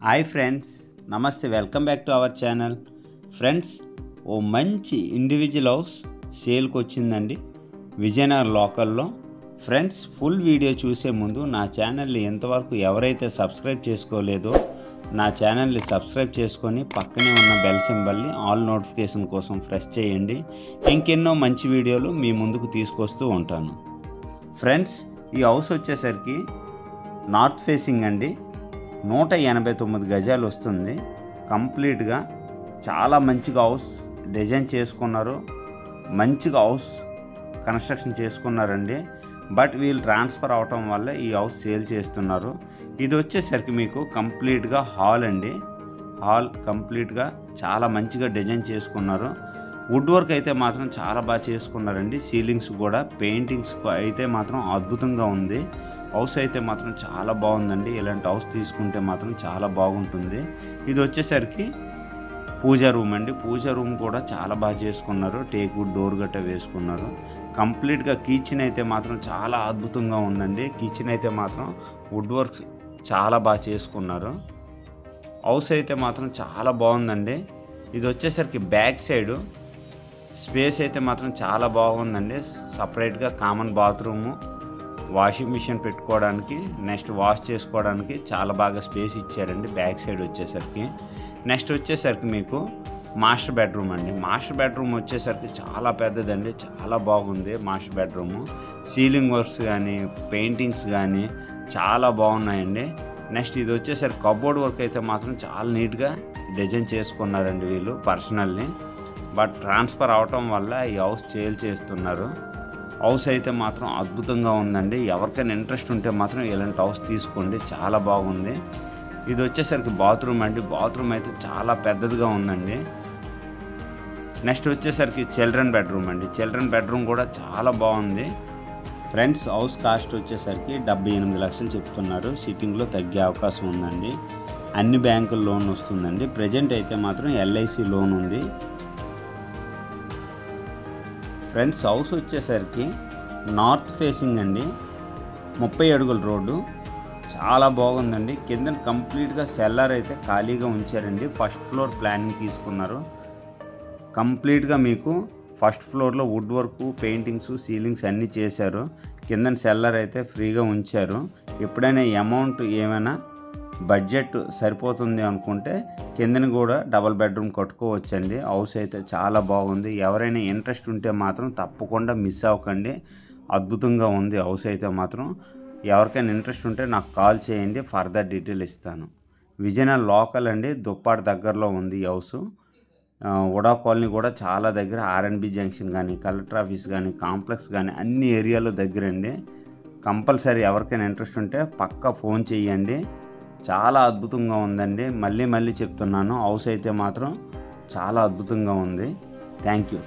Hi friends, నమస్తే. Welcome back to our channel. Friends, ఓ మంచి ఇండివిజువల్ హౌస్ సేల్కి వచ్చిందండి విజయనగరం లోకల్లో. ఫ్రెండ్స్, ఫుల్ వీడియో చూసే ముందు నా ఛానల్ని ఎంతవరకు ఎవరైతే సబ్స్క్రైబ్ చేసుకోలేదో నా ఛానల్ని సబ్స్క్రైబ్ చేసుకొని పక్కనే ఉన్న బెల్ సింబల్ని ఆల్ నోటిఫికేషన్ కోసం ప్రెస్ చేయండి. ఇంకెన్నో మంచి వీడియోలు మీ ముందుకు తీసుకొస్తూ ఉంటాను. ఫ్రెండ్స్, ఈ హౌస్ వచ్చేసరికి నార్త్ ఫేసింగ్ అండి. 189 గజాలు వస్తుంది. కంప్లీట్గా చాలా మంచిగా హౌస్ డిజైన్ చేసుకున్నారు, మంచిగా హౌస్ కన్స్ట్రక్షన్ చేసుకున్నారండి. బట్ వీళ్ళు ట్రాన్స్ఫర్ అవటం వల్ల ఈ హౌస్ సేల్ చేస్తున్నారు. ఇది వచ్చేసరికి మీకు కంప్లీట్గా హాల్ అండి. హాల్ కంప్లీట్గా చాలా మంచిగా డిజైన్ చేసుకున్నారు. వుడ్ వర్క్ అయితే మాత్రం చాలా బాగా చేసుకున్నారండి. సీలింగ్స్ కూడా పెయింటింగ్స్ అయితే మాత్రం అద్భుతంగా ఉంది. హౌస్ అయితే మాత్రం చాలా బాగుందండి. ఇలాంటి హౌస్ తీసుకుంటే మాత్రం చాలా బాగుంటుంది. ఇది వచ్చేసరికి పూజా రూమ్ అండి. పూజా రూమ్ కూడా చాలా బాగా చేసుకున్నారు. టేక్ వుడ్ డోర్ గట్ట వేసుకున్నారు. కంప్లీట్గా కిచెన్ అయితే మాత్రం చాలా అద్భుతంగా ఉందండి. కిచెన్ అయితే మాత్రం వుడ్ వర్క్ చాలా బాగా చేసుకున్నారు. హౌస్ అయితే మాత్రం చాలా బాగుందండి. ఇది వచ్చేసరికి బ్యాక్ సైడు స్పేస్ అయితే మాత్రం చాలా బాగుందండి. సపరేట్గా కామన్ బాత్రూము, వాషింగ్ మిషన్ పెట్టుకోవడానికి, నెక్స్ట్ వాష్ చేసుకోవడానికి చాలా బాగా స్పేస్ ఇచ్చారండి బ్యాక్ సైడ్ వచ్చేసరికి. నెక్స్ట్ వచ్చేసరికి మీకు మాస్టర్ బెడ్రూమ్ అండి. మాస్టర్ బెడ్రూమ్ వచ్చేసరికి చాలా పెద్దదండి, చాలా బాగుంది మాస్టర్ బెడ్రూము. సీలింగ్ వర్క్స్ కానీ పెయింటింగ్స్ కానీ చాలా బాగున్నాయండి. నెక్స్ట్ ఇది వచ్చేసరికి కబోర్డ్ వర్క్ అయితే మాత్రం చాలా నీట్గా డిజైన్ చేసుకున్నారండి వీళ్ళు పర్సనల్ని. బట్ ట్రాన్స్ఫర్ అవటం వల్ల ఈ హౌస్ సేల్ చేస్తున్నారు. హౌస్ అయితే మాత్రం అద్భుతంగా ఉందండి. ఎవరికైనా ఇంట్రెస్ట్ ఉంటే మాత్రం ఇలాంటి హౌస్ తీసుకోండి, చాలా బాగుంది. ఇది వచ్చేసరికి బాత్రూమ్ అండి. బాత్రూమ్ అయితే చాలా పెద్దదిగా ఉందండి. నెక్స్ట్ వచ్చేసరికి చిల్డ్రన్ బెడ్రూమ్ అండి. చిల్డ్రన్ బెడ్రూమ్ కూడా చాలా బాగుంది. ఫ్రెండ్స్, హౌస్ కాస్ట్ వచ్చేసరికి 78 లక్షలు చెప్తున్నారు. సిట్టింగ్లో తగ్గే అవకాశం ఉందండి. అన్ని బ్యాంకుల లోన్ వస్తుందండి. ప్రజెంట్ అయితే మాత్రం ఎల్ఐసి లోన్ ఉంది. ఫ్రెండ్స్, హౌస్ వచ్చేసరికి నార్త్ ఫేసింగ్ అండి. 30 అడుగుల రోడ్డు, చాలా బాగుందండి. కింద కంప్లీట్గా సెల్లర్ అయితే ఖాళీగా ఉంచారండి. ఫస్ట్ ఫ్లోర్ ప్లానింగ్ తీసుకున్నారు. కంప్లీట్గా మీకు ఫస్ట్ ఫ్లోర్లో వుడ్ వర్క్, పెయింటింగ్స్, సీలింగ్స్ అన్నీ చేశారు. కింద సెల్లర్ అయితే ఫ్రీగా ఉంచారు. ఎప్పుడైనా అమౌంట్ ఏమైనా బడ్జెట్ సరిపోతుంది అనుకుంటే కిందని కూడా డబల్ బెడ్రూమ్ కట్టుకోవచ్చండి. హౌస్ అయితే చాలా బాగుంది. ఎవరైనా ఇంట్రెస్ట్ ఉంటే మాత్రం తప్పకుండా మిస్ అవ్వకండి. అద్భుతంగా ఉంది హౌస్ అయితే మాత్రం. ఎవరికైనా ఇంట్రెస్ట్ ఉంటే నాకు కాల్ చేయండి, ఫర్దర్ డీటెయిల్ ఇస్తాను. విజయనగరం లోకల్ అండి, దుప్పాడు దగ్గరలో ఉంది ఈ హౌస్. ఉడా కాలనీ కూడా చాలా దగ్గర. ఆర్ఎన్బి జంక్షన్ కానీ, కలెక్టర్ ఆఫీస్ కానీ, కాంప్లెక్స్ కానీ అన్ని ఏరియాలో దగ్గరండి. కంపల్సరీ ఎవరికైనా ఇంట్రెస్ట్ ఉంటే పక్కా ఫోన్ చేయండి. చాలా అద్భుతంగా ఉందండి. మళ్ళీ చెప్తున్నాను, హౌస్ అయితే మాత్రం చాలా అద్భుతంగా ఉంది. Thank you.